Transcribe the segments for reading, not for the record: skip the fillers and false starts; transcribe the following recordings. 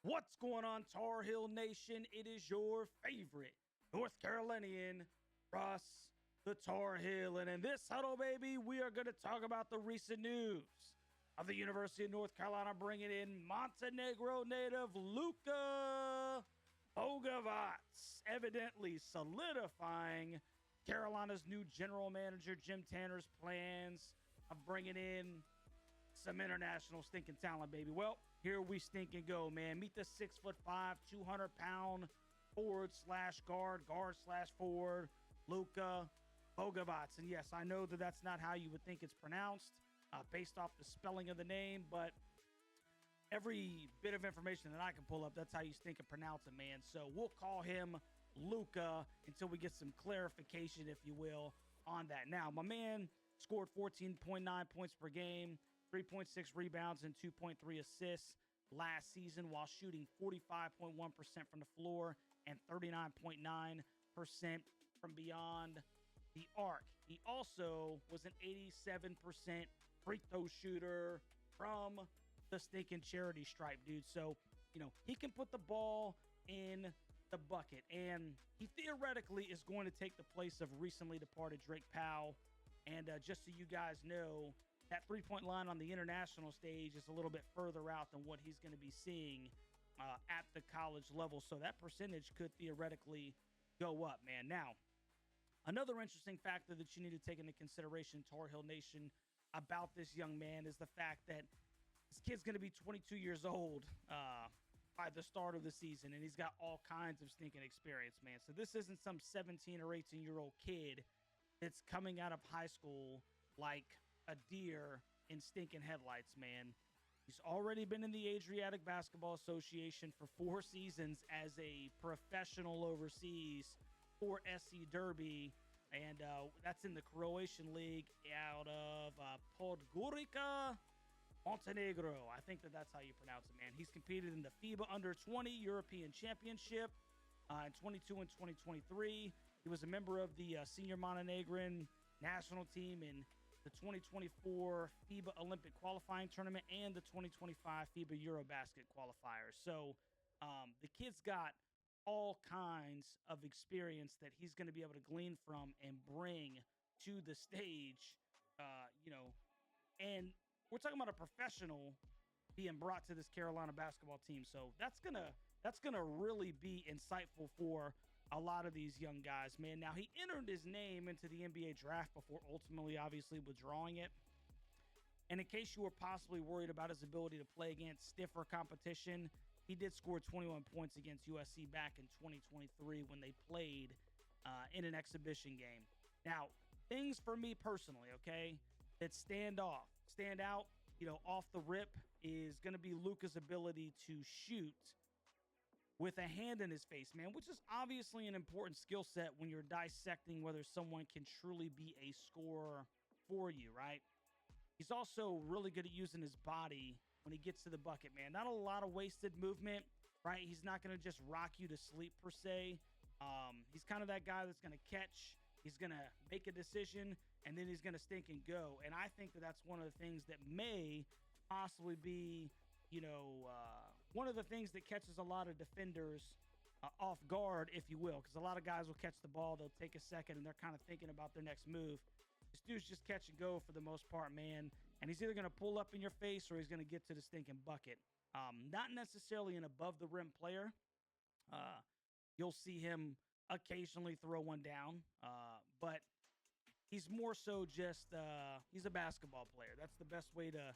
What's going on, Tar Heel Nation? It is your favorite North Carolinian, Russ the Tar Heel. And in this huddle, baby, we are going to talk about the recent news of the University of North Carolina bringing in Montenegro native Luka Bogavac, evidently solidifying Carolina's new general manager, Jim Tanner's plans of bringing in some international stinking talent, baby. Well, here we stink and go, man. Meet the 6'5", 200-pound forward/guard/forward, Luka Bogavac. And yes, I know that that's not how you would think it's pronounced based off the spelling of the name, but every bit of information that I can pull up, that's how you stink and pronounce it, man. So we'll call him Luka until we get some clarification, if you will, on that. Now, my man scored 14.9 points per game, 3.6 rebounds, and 2.3 assists last season while shooting 45.1% from the floor and 39.9% from beyond the arc. He also was an 87% free throw shooter from the stinking charity stripe, dude. So, he can put the ball in the bucket, and he theoretically is going to take the place of recently departed Drake Powell. And just so you guys know, that three-point line on the international stage is a little bit further out than what he's going to be seeing at the college level. So that percentage could theoretically go up, man. Now, another interesting factor that you need to take into consideration, Tar Heel Nation, about this young man is the fact that this kid's going to be 22 years old by the start of the season, and he's got all kinds of stinking experience, man. So this isn't some 17 or 18-year-old kid that's coming out of high school like a deer in stinking headlights, man. He's already been in the Adriatic Basketball Association for 4 seasons as a professional overseas for SC Derby, and that's in the Croatian League out of Podgorica, Montenegro. I think that's how you pronounce it, man. He's competed in the FIBA Under-20 European Championship in 22 and 2023. He was a member of the senior Montenegrin national team in the 2024 FIBA Olympic qualifying tournament and the 2025 FIBA Eurobasket qualifiers. So the kid's got all kinds of experience that he's going to be able to glean from and bring to the stage, and we're talking about a professional being brought to this Carolina basketball team. So that's gonna really be insightful for a lot of these young guys, man. Now, he entered his name into the NBA draft before ultimately, obviously, withdrawing it. And in case you were possibly worried about his ability to play against stiffer competition, he did score 21 points against USC back in 2023 when they played in an exhibition game. Now, things for me personally, okay, that stand out, off the rip is going to be Luka's ability to shoot with a hand in his face, man, which is obviously an important skill set when you're dissecting whether someone can truly be a scorer for you, right? He's also really good at using his body when he gets to the bucket, man. Not a lot of wasted movement, right? He's not going to just rock you to sleep per se. He's kind of that guy that's going to catch, he's going to make a decision, and then he's going to stink and go. And I think that that's one of the things that may possibly be one of the things that catches a lot of defenders off guard, if you will, because a lot of guys will catch the ball, they'll take a second, and they're kind of thinking about their next move. This dude's just catch and go for the most part, man, and he's either going to pull up in your face or he's going to get to the stinking bucket. Not necessarily an above-the-rim player. You'll see him occasionally throw one down, but he's more so just he's a basketball player. That's the best way to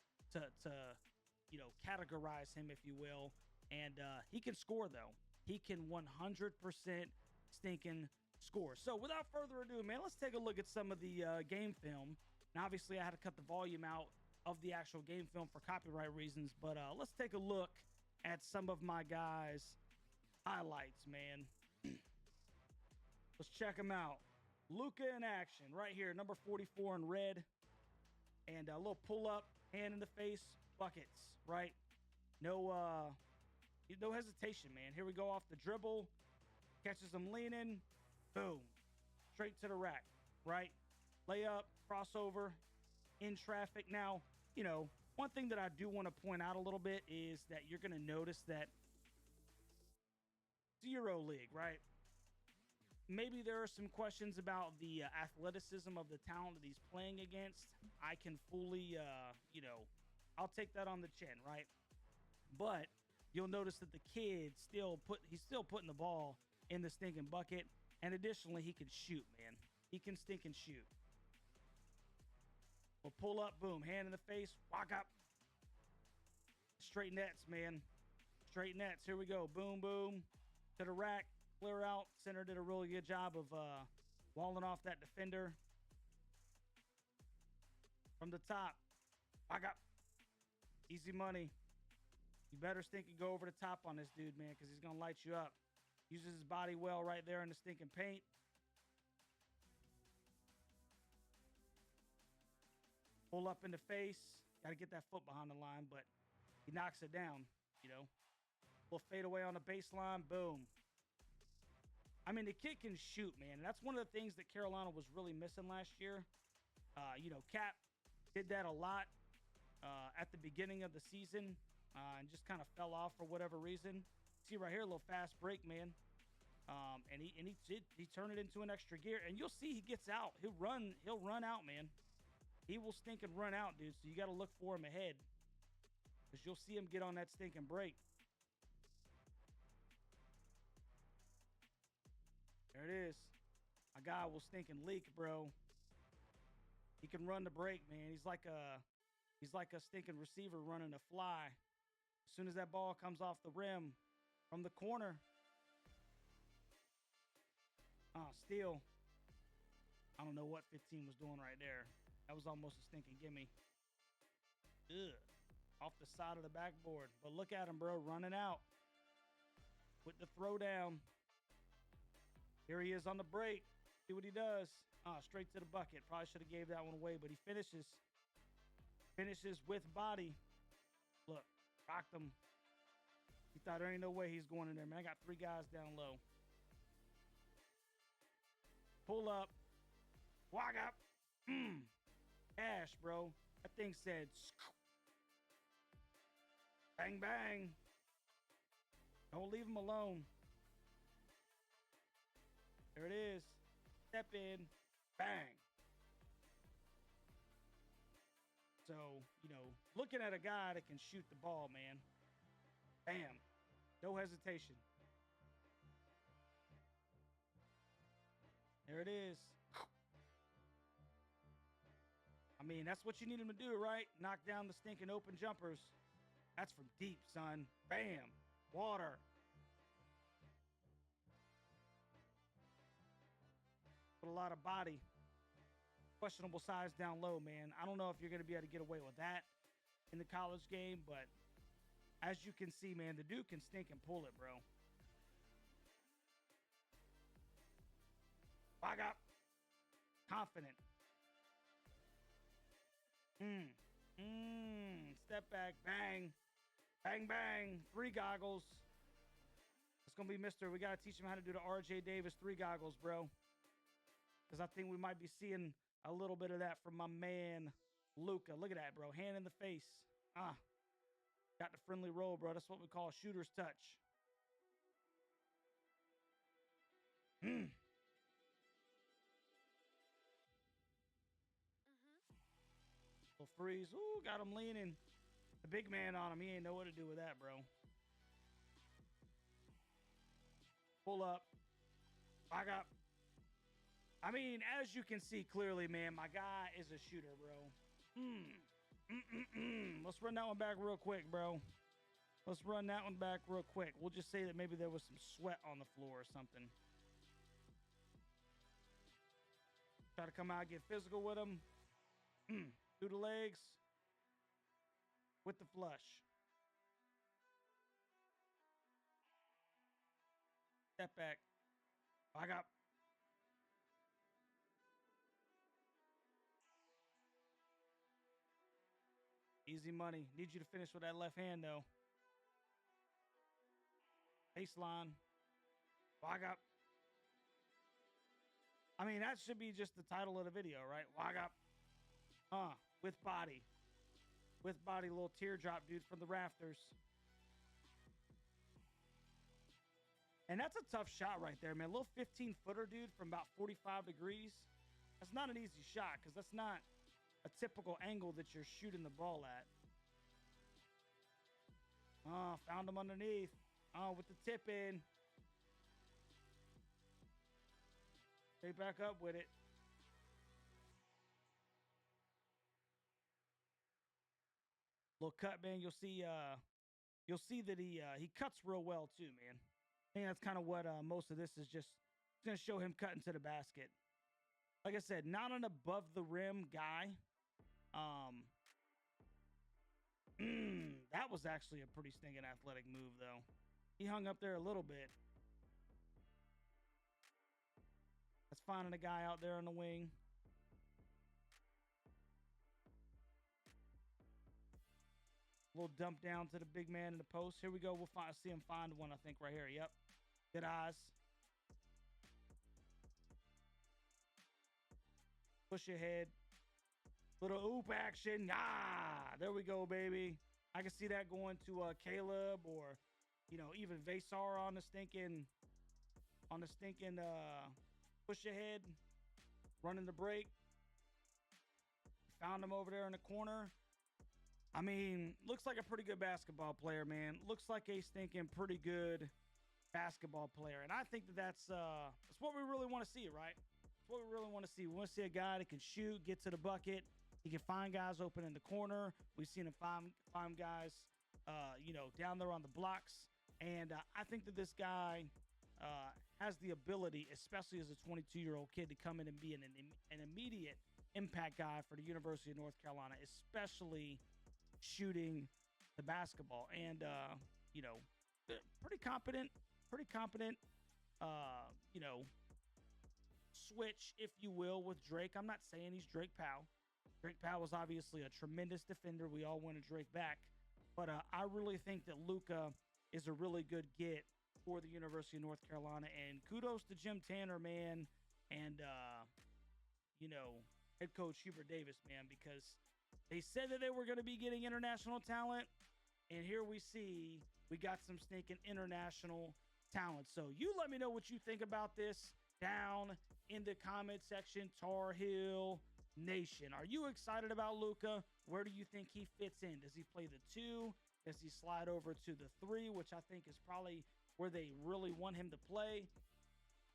categorize him, if you will. And he can score, though. He can 100% stinking score. So without further ado, man, let's take a look at some of the game film. Now, obviously, I had to cut the volume out of the actual game film for copyright reasons, but let's take a look at some of my guys' highlights, man. Let's check them out. Luka in action right here, number 44 in red. And a little pull-up, hand in the face, buckets, right? No hesitation, man. Here we go off the dribble. Catches him leaning. Boom. Straight to the rack, right? Layup, crossover, in traffic. Now, one thing that I do want to point out a little bit is that you're going to notice that It's a Euro League, right? Maybe there are some questions about the athleticism of the talent that he's playing against. I can fully, I'll take that on the chin, right? But you'll notice that the kid he's still putting the ball in the stinking bucket. And additionally, he can shoot, man. He can stink and shoot. We'll pull up, boom, hand in the face, walk up. Straight nets, man. Straight nets. Here we go. Boom, boom. To the rack. Clear out. Center did a really good job of walling off that defender. From the top. Walk up. Easy money. You better stink and go over the top on this dude, man, because he's going to light you up. Uses his body well right there in the stinking paint. Pull up in the face. Got to get that foot behind the line, but he knocks it down, you know. We'll fade away on the baseline. Boom. I mean, the kid can shoot, man. And that's one of the things that Carolina was really missing last year. Cap did that a lot at the beginning of the season and just kind of fell off for whatever reason. See right here, a little fast break, man. And he turned it into an extra gear. And you'll see he gets out. He'll run out, man. He will stink and run out, dude. So you got to look for him ahead. Because you'll see him get on that stinking break. There it is. My guy will stink and leak, bro. He can run the break, man. He's like a stinking receiver running a fly. As soon as that ball comes off the rim from the corner. Steal. I don't know what 15 was doing right there. That was almost a stinking gimme. Ugh. Off the side of the backboard. But look at him, bro, running out with the throwdown. Here he is on the break. See what he does. Straight to the bucket. Probably should have gave that one away, but he finishes. Finishes with body. Look, rocked him. He thought there ain't no way he's going in there, man. I got 3 guys down low. Pull up. Walk up. Cash, bro. That thing said, bang, bang. Don't leave him alone. There it is. Step in. Bang. So, looking at a guy that can shoot the ball, man. Bam. No hesitation. There it is. I mean, that's what you need him to do, right? Knock down the stinking open jumpers. That's from deep, son. Bam. Water. Put a lot of body. Questionable size down low, man. I don't know if you're going to be able to get away with that in the college game, but as you can see, man, the dude can stink and pull it, bro. Back up. Confident. Step back. Bang. Bang, bang. 3 goggles. It's going to be Mr. We got to teach him how to do the RJ Davis 3 goggles, bro. Because I think we might be seeing a little bit of that from my man, Luka. Look at that, bro. Hand in the face. Got the friendly roll, bro. That's what we call a shooter's touch. Little freeze. Ooh, got him leaning. The big man on him. He ain't know what to do with that, bro. Pull up. Back up. I mean, as you can see clearly, man, my guy is a shooter, bro. Let's run that one back real quick, bro. Let's run that one back real quick. We'll just say that maybe there was some sweat on the floor or something. Try to come out, get physical with him. Through the legs. With the flush. Step back. Back up. Easy money. Need you to finish with that left hand, though. Baseline. Walk up. I mean, that should be just the title of the video, right? Walk up. With body. With body, little teardrop, dude, from the rafters. And that's a tough shot right there, man. A little 15-footer, dude, from about 45 degrees. That's not an easy shot because that's not a typical angle that you're shooting the ball at. Oh, found him underneath. Oh, with the tip in. Stay back up with it. Little cut, man. You'll see that he cuts real well too, man. I think that's kind of what most of this is just gonna show him cutting to the basket. Like I said, not an above the rim guy. That was actually a pretty stinking athletic move, though. He hung up there a little bit. That's finding a guy out there on the wing. Little dump down to the big man in the post. Here we go. We'll see him find one, I think, right here. Yep. Good eyes. Push ahead. Little oop action. Ah, there we go, baby. I can see that going to Caleb or, even Veesar on the stinking push ahead, running the break. Found him over there in the corner. I mean, looks like a pretty good basketball player, man. Looks like a stinking pretty good basketball player. And I think that's what we really want to see, right? That's what we really want to see. We want to see a guy that can shoot, get to the bucket. He can find guys open in the corner. We've seen him find guys, down there on the blocks. And I think that this guy has the ability, especially as a 22-year-old kid, to come in and be an immediate impact guy for the University of North Carolina, especially shooting the basketball. And, pretty competent, switch, if you will, with Drake. I'm not saying he's Drake Powell. Drake Powell was obviously a tremendous defender. We all wanted Drake back. But I really think that Luka is a really good get for the University of North Carolina. And kudos to Jim Tanner, man, and, head coach Hubert Davis, man, because they said that they were going to be getting international talent. And here we got some stinking international talent. So you let me know what you think about this down in the comment section. Tar Heel Nation, are you excited about Luka? Where do you think he fits in? Does he play the 2? Does he slide over to the 3, which I think is probably where they really want him to play?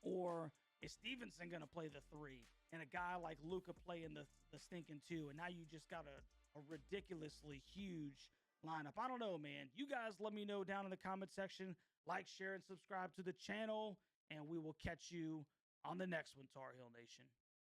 Or is Stevenson going to play the 3 and a guy like Luka playing the stinking 2? And now you just got a ridiculously huge lineup. I don't know, man. You guys let me know down in the comment section. Like, share, and subscribe to the channel. And we will catch you on the next one, Tar Heel Nation.